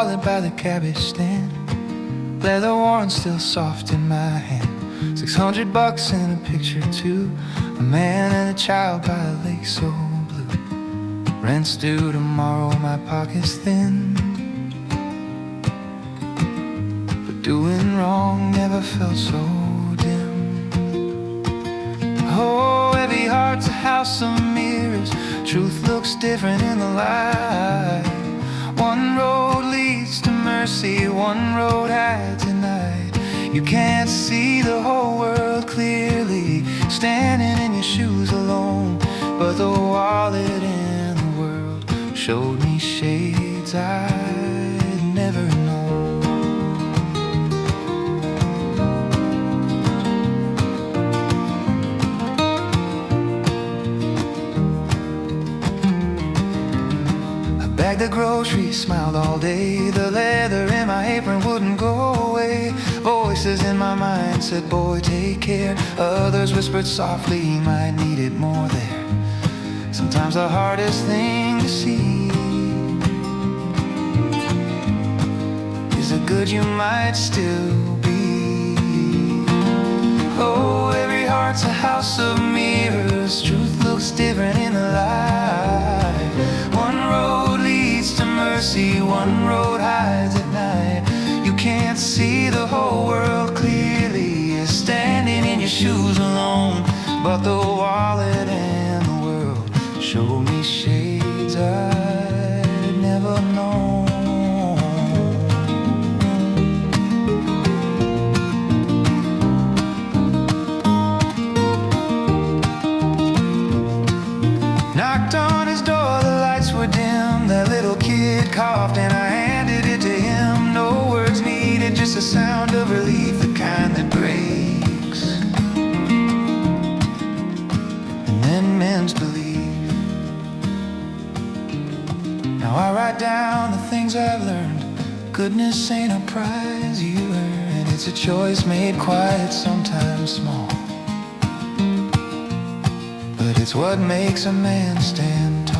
wallet by the cabbage stand, leather worn, still soft in my hand. $600 and a picture too, a man and a child by a lake so blue. Rent's due tomorrow, my pocket's thin, but doing wrong never felt so dim. Oh, every heart's a house of mirrors, truth looks different in the light. One road leads to mercy, one road hides at night. You can't see the whole world clearly, standing in your shoes alone. But the wallet and the world showed me shades I'd never known. I bagged the groceries, smiled all day. The leather in my apron wouldn't go away. Voices in my mind said, boy, take care. Others whispered softly, you might need it more there. Sometimes the hardest thing to see is the good you might still be. Oh, every heart's a house of mirrors, truth looks different in the light. One road leads to mercy, one road hides at night. You can't see the whole world clearly, you're standing in your shoes alone. But the wallet and the world showed me shades I'd never known. Knocked on his door, the lights were dim. That little kid coughed and I handed it to him. No words needed, just a sound of relief, the kind that breaks and then mends belief. Now I write down the things I've learned. Goodness ain't a prize you earn, it's a choice made quiet, sometimes small, but it's what makes a man stand tall.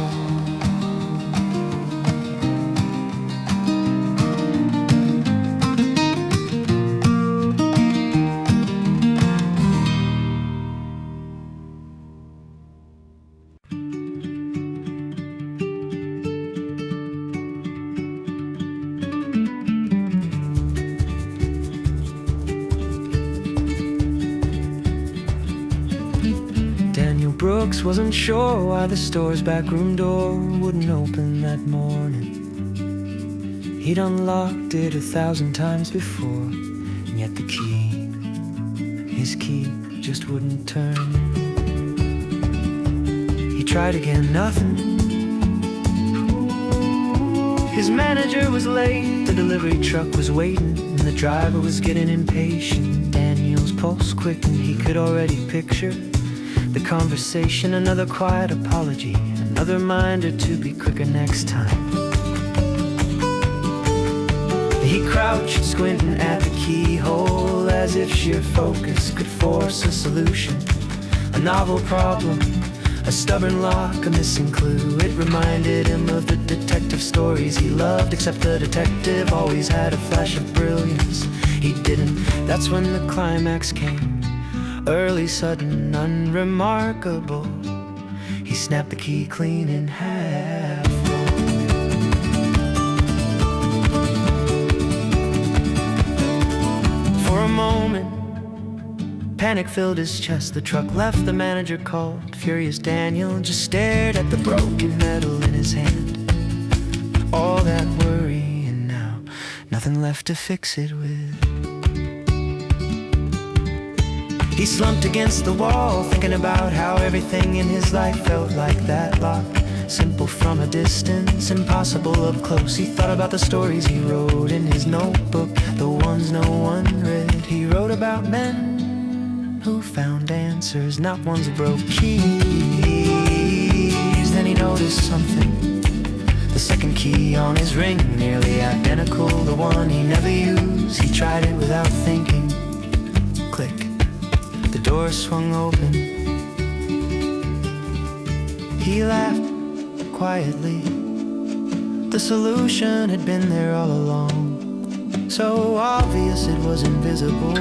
Brooks wasn't sure why the store's backroom door wouldn't open that morning. He'd unlocked it 1,000 times before, and yet the key, his key, just wouldn't turn. He tried again, nothing. His manager was late, the delivery truck was waiting, and the driver was getting impatient. Daniel's pulse quickened, he could already picture the conversation, another quiet apology, another reminder to be quicker next time. He crouched, squinting at the keyhole, as if sheer focus could force a solution. A novel problem, a stubborn lock, a missing clue. It reminded him of the detective stories he loved, except the detective always had a flash of brilliance. He didn't. That's when the climax came. Early, sudden, unremarkable. He snapped the key clean in half. For a moment, panic filled his chest. The truck left, the manager called. Furious Daniel just stared at the broken metal in his hand. All that worry and now nothing left to fix it with. He slumped against the wall, thinking about how everything in his life felt like that lock. Simple from a distance, impossible up close. He thought about the stories he wrote in his notebook, the ones no one read. He wrote about men who found answers, not ones who broke keys. Then he noticed something. The second key on his ring, nearly identical, the one he never used. He tried it without thinking. Click. The door swung open. He laughed quietly. The solution had been there all along, so obvious it was invisible.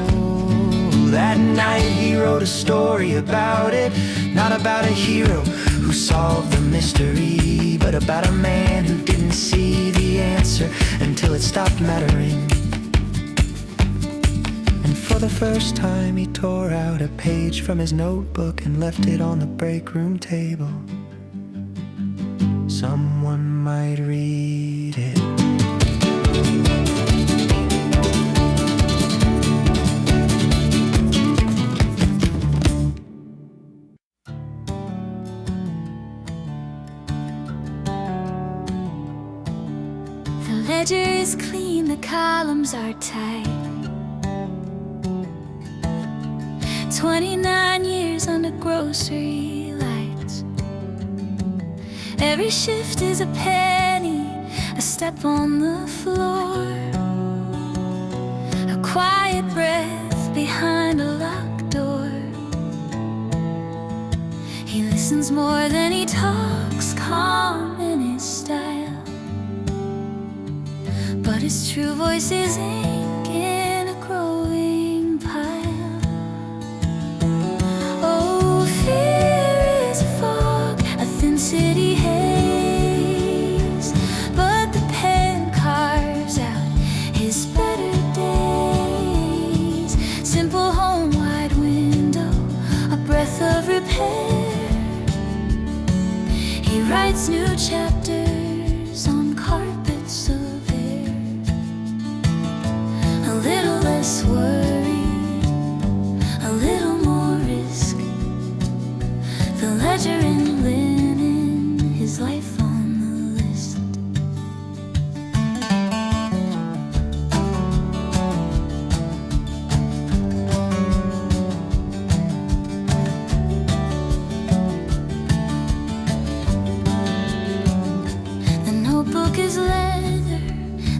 That night he wrote a story about it, not about a hero who solved the mystery, but about a man who didn't see the answer until it stopped mattering. And for the first time he tore out a page from his notebook and left it on the break room table. Someone might read it. The ledger is clean, the columns are tight. 29 years under grocery lights. Every shift is a penny, a step on the floor, a quiet breath behind a locked door. He listens more than he talks, calm in his style, but his true voice is ink in a growing pile. Oh, fear is a fog, a thin city haze, but the pen carves out his better days. Simple home, wide window, a breath of repair. He writes new chapters on carpets of air. A little less worry, a little more risk. The ledger in linen, his life on the list. The notebook is leather,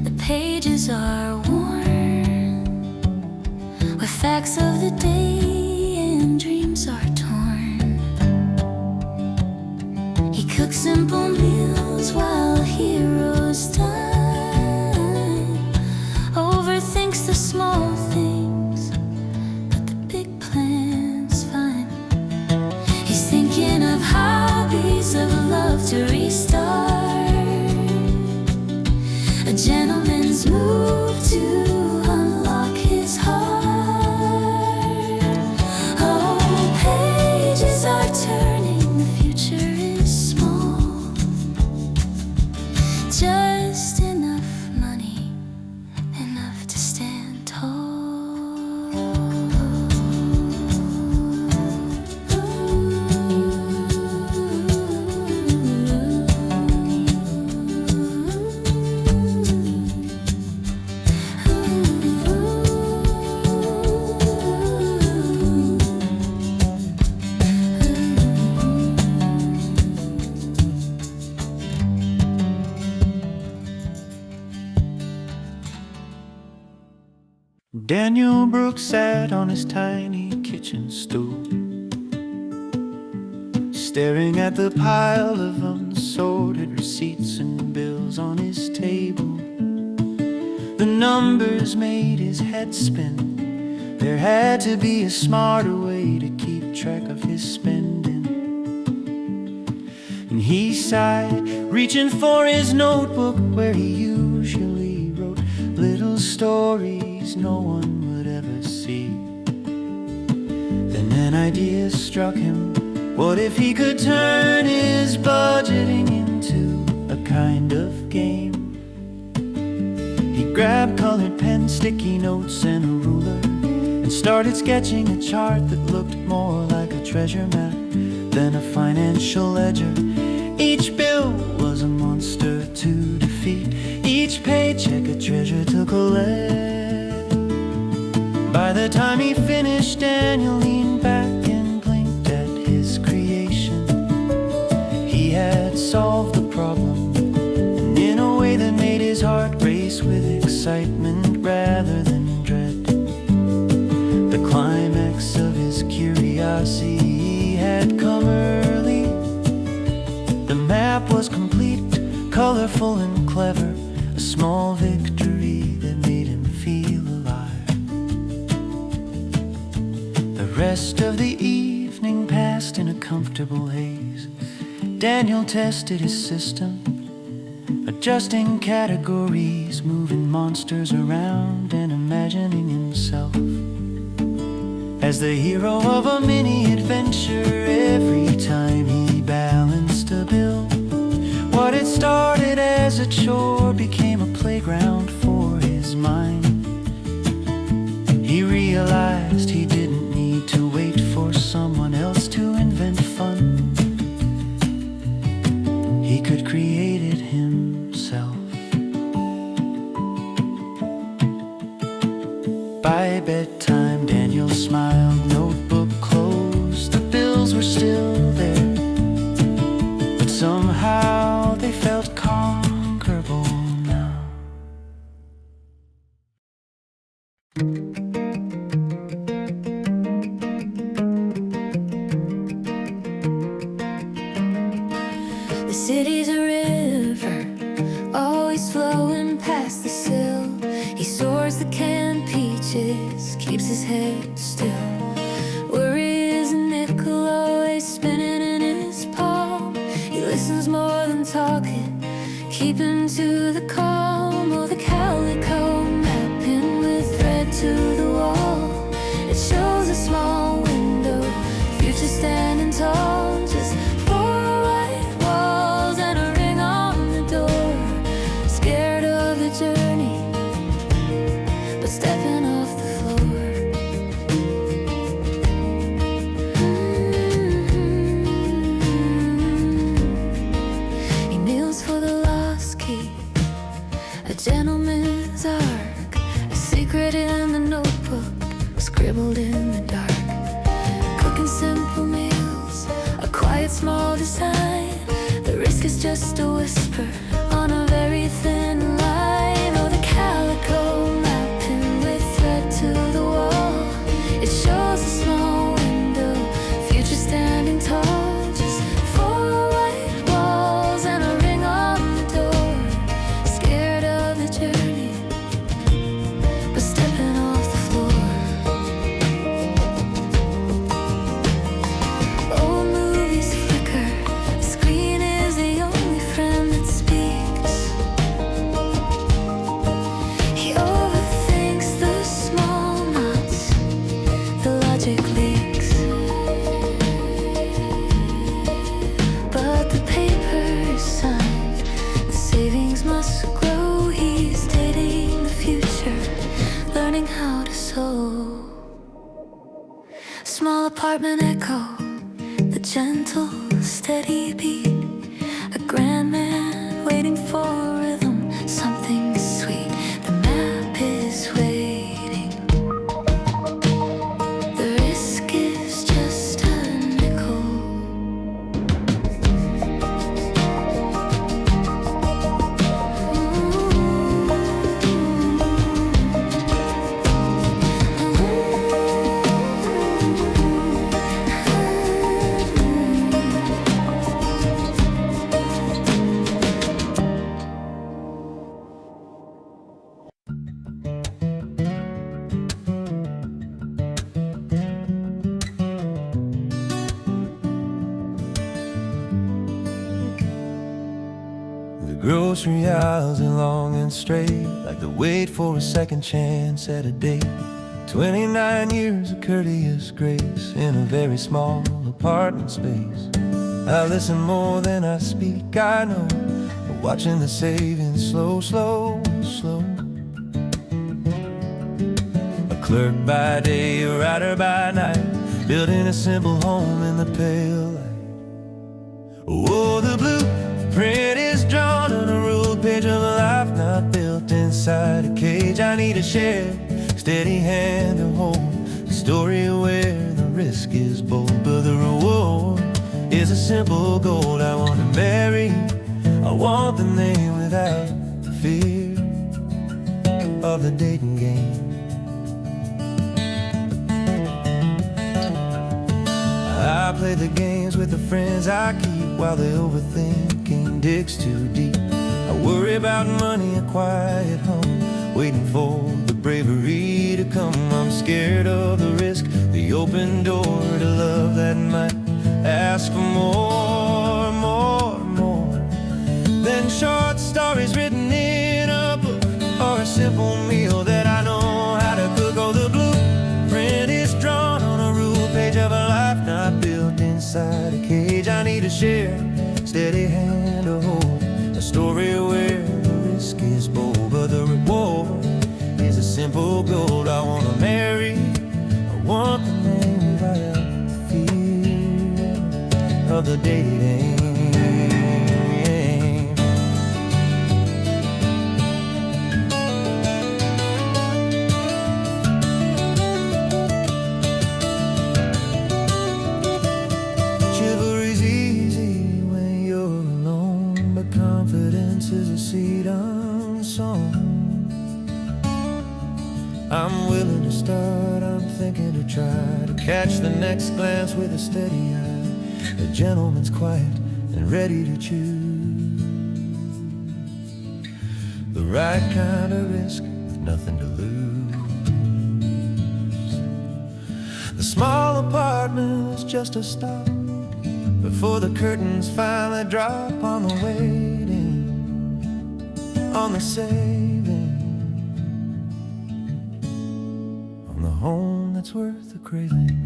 the pages are worn, where facts of the day and dreams are torn. He cooks simple meals while heroes dine, overthinks the small things, but the big plan's fine. He's thinking of hobbies, of love to restart, a gentleman's move to unlock his heart. Oh, pages are turning, the future is small, just enough money, enough to stand tall. Daniel Brooks sat on his tiny kitchen stool, staring at the pile of unsorted receipts and bills on his table. The numbers made his head spin. There had to be a smarter way to keep track of his spending. And he sighed, reaching for his notebook where he usually wrote little stories no one would ever see. Then an idea struck him. What if he could turn his budgeting into a kind of game? He grabbed colored pens, sticky notes, and a ruler, and started sketching a chart that looked more like a treasure map than a financial ledger. Each bill was a monster to defeat, each paycheck a treasure to collect. By the time he finished, Daniel leaned back and blinked at his creation. He had solved the problem, and in a way that made his heart race with excitement rather than dread. The climax of his curiosity had come early. The map was complete, colorful and close. clever, a small victory that made him feel alive. The rest of the evening passed in a comfortable haze. Daniel tested his system, adjusting categories, moving monsters around and imagining himself as the hero of a mini adventure. Every time he balanced a bill, what had started as a chore became a playground for his mind. He realized he didn't need to wait for someone else to invent fun. He could create it himself. By bedtime, Daniel smiled, notebook closed. The bills were still there, but somehow they felt conquerable now. The city's a river, always flowing past the sill. He soars the canned peaches, keeps his head still. Worry is a nickel always spinning in his palm. He listens more than talking, keeping to the calm. Oh, the calico mapping with thread to the wall. It shows a small window, future standing tall. Just four white walls and a ring on the door. Scared of the journey, but stepping off the floor. He kneels for the lost key, a gentleman's ark, a secret in the notebook, scribbled in the dark. Cooking simple meals, a quiet small design. The risk is just a whisper on a very thin line. Oh, the calico mapping with thread to the wall. It shows a small window, future standing tall. Just four white walls and a ring on the door. Scared of the journey, but stepping off the floor. Old movies flicker, the screen is the only friend that speaks. He overthinks the small knots, the logic leaks. But the paper is signed, the savings must grow. He's dating the future, learning how to sew. Small apartment echo, the gentle, steady beat. A grand man waiting for rhythm, something sweet. The map is waiting. The risk is just a nickel. Grocery aisles are long and straight, like the wait for a second chance at a date. 29 years of courteous grace in a very small apartment space. I listen more than I speak, I know, watching the savings slow, slow, slow. A clerk by day, a writer by night, building a simple home in the pale light. Oh, the blueprint is drawn on a ruled page of a life not built inside a cage. I need a shared, steady hand to hold a story where the risk is bold, but the reward is a simple goal. I want to marry, I want the name without the fear of the dating game. I play the games with the friends I keep while the overthinking digs too deep. I worry about money, a quiet home, waiting for the bravery to come. I'm scared of the risk, the open door to love that might ask for more, more, more than short stories written in a book, or a simple meal that I know how to cook. Oh, the blueprint is drawn on a rule page of a life not built inside a cage. I need a share, steady hand to hold, a story where the risk is bold, but the reward is a simple gold. I want to marry, I want the name without the fear of the dating. Chivalry's easy when you're alone, but confidence is a seed unsung. I'm willing to start, I'm thinking to try to catch the next glance with a steady eye. A gentleman's quiet and ready to choose the right kind of risk with nothing to lose. The small apartment is just a stop before the curtains finally drop on the waiting, on the saving, on the home that's worth the craving.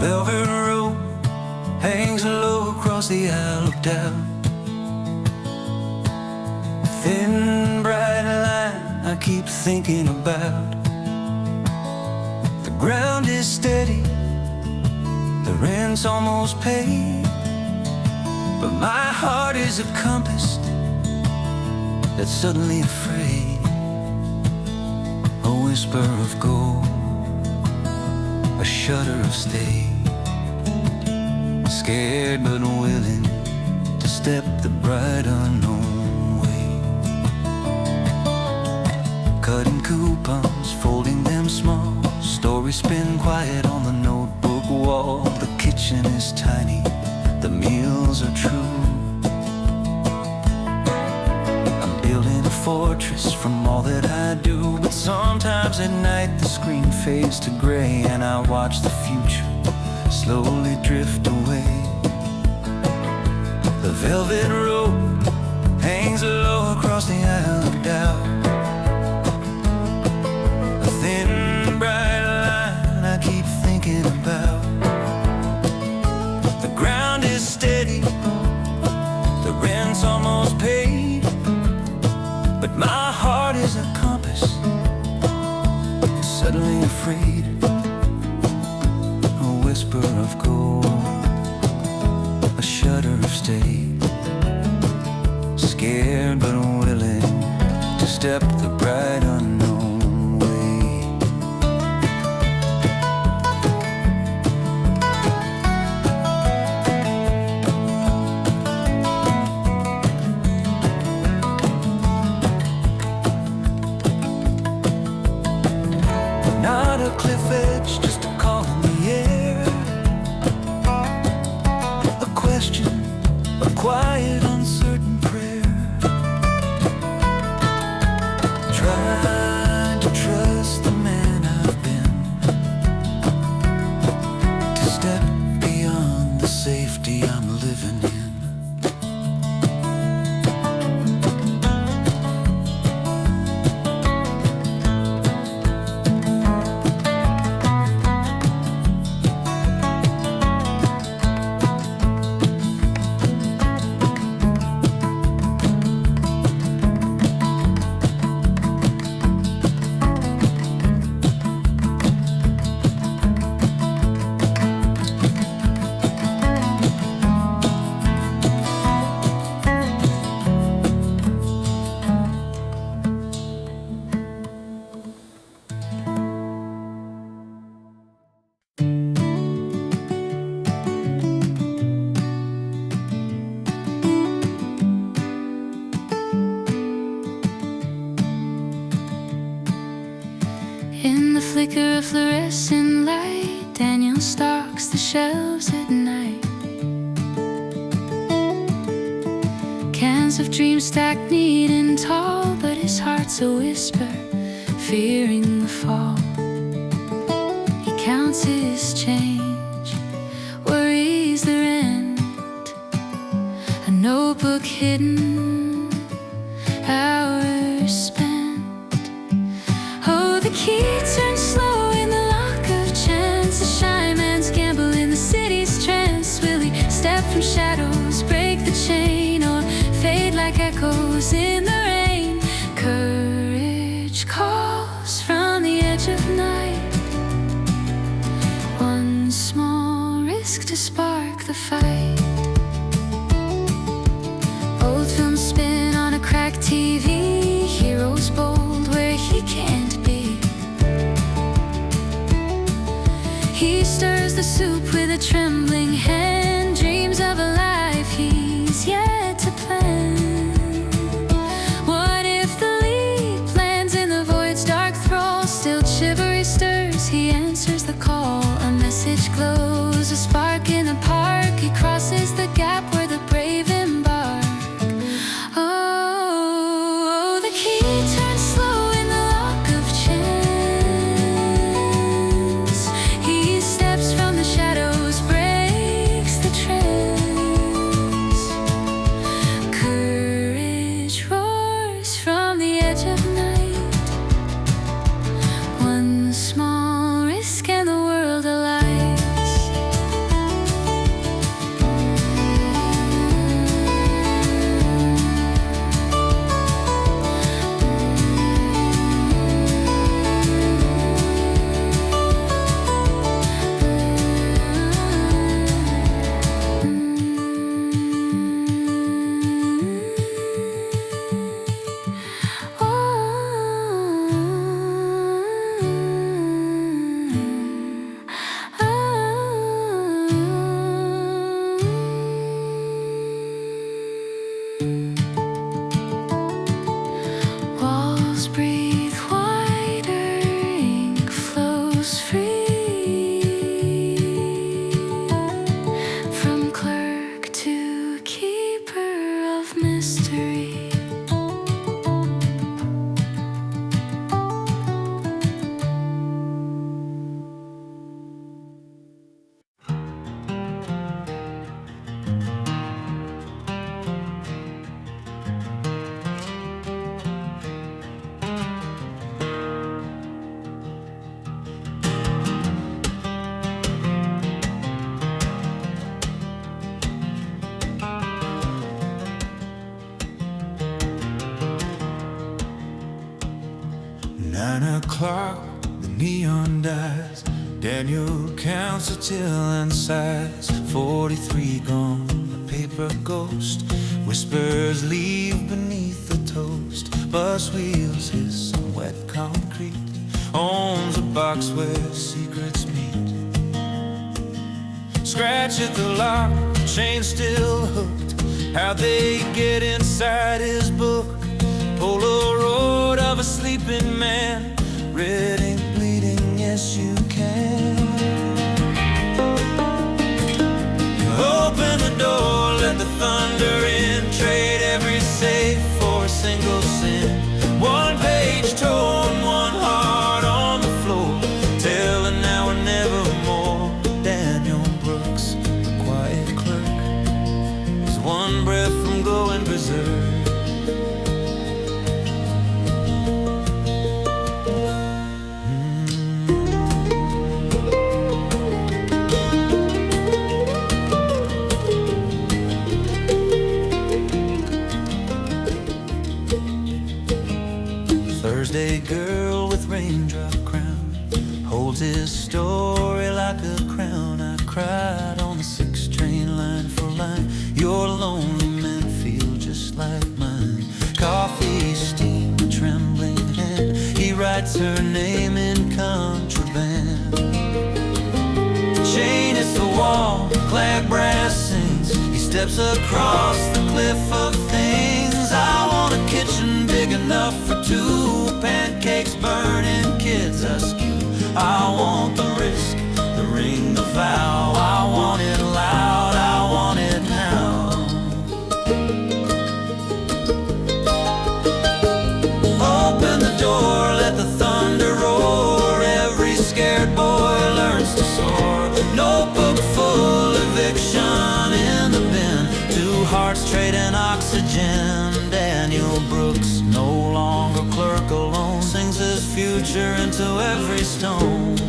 Velvet rope hangs low across the aisle, look down. Thin bright line I keep thinking about. The ground is steady, the rent's almost paid, but my heart is a compass that's suddenly afraid. A whisper of gold, a shudder of stay, scared but willing to step the bright unknown way. Cutting coupons, folding them small, stories spin quiet on the notebook wall. The kitchen is tiny, the meals are true. I'm building a fortress from all that I do, but sometimes at night the screen fades to gray, and I watch the future slowly drift away. The velvet rope hangs low across the aisle of doubt. A thin bright line I keep thinking about. The ground is steady, the rent's almost paid, but my heart is a compass, suddenly afraid. A whisper of gold, a shudder of stay, scared but willing to step the bright unknown way. Not a cliff edge, just a call in the air, a question, a quiet, uncertain prayer. Trying to trust the man I've been, to step beyond the safety I'm living in. In the flicker of fluorescent light, Daniel stalks the shelves at night. Cans of dreams stacked neat and tall, but his heart's a whisper, fearing the fall. He counts his change, worries the rent, a notebook hidden, hours spent. Oh, the key turns slow in the lock of chance. A shy man's gamble in the city's trance. Will he step from shadows, break the chain, or fade like echoes in the rain? Courage calls from the edge of night. One small risk to spark the fight. Old films spin on a cracked TV. Heroes bold where he can't be. He stirs the soup with a trembling hand. Dreams of a life he's yet to plan. What if the leap lands in the void's dark thrall? Still chivalry stirs, he answers the call. A message glows, a spark in the park. He crosses the gap where the brave embark. Oh, the key turns slow in the lock of chance. He steps from the shadows, breaks the trance. Courage roars from the edge of night. One small risk and the world alights. Walls breathe wider, ink flows free. From clerk to keeper of mystery. O'clock, the neon dies. Daniel counts it till and sighs. 43 gone, the paper ghost whispers leave beneath the toast. Bus wheels hiss on wet concrete. Owns a box where secrets meet. Scratch at the lock, chain still hooked. How'd they get inside his book? Polaroid of a sleeping man. Red ink bleeding, yes you can. Open the door, let the thunder in. Trade every safe for a single sin. One page torn, one heart on the floor. Tell an hour nevermore. Daniel Brooks, the quiet clerk, is one breath from going berserk. Thursday girl with raindrop crown holds his story like a crown. I cried on the 6 train line for line. Your lonely men feel just like mine. Coffee, steam, a trembling hand. He writes her name in contraband. Chain hits the wall, clad brass sings. He steps across the cliff of things. I want a kitchen big enough for 2, pancakes burning, kids us vow. I want it loud, I want it now. Open the door, let the thunder roar. Every scared boy learns to soar. Notebook full, eviction in the bin. Two hearts trading oxygen. Daniel Brooks, no longer clerk alone, sings his future into every stone.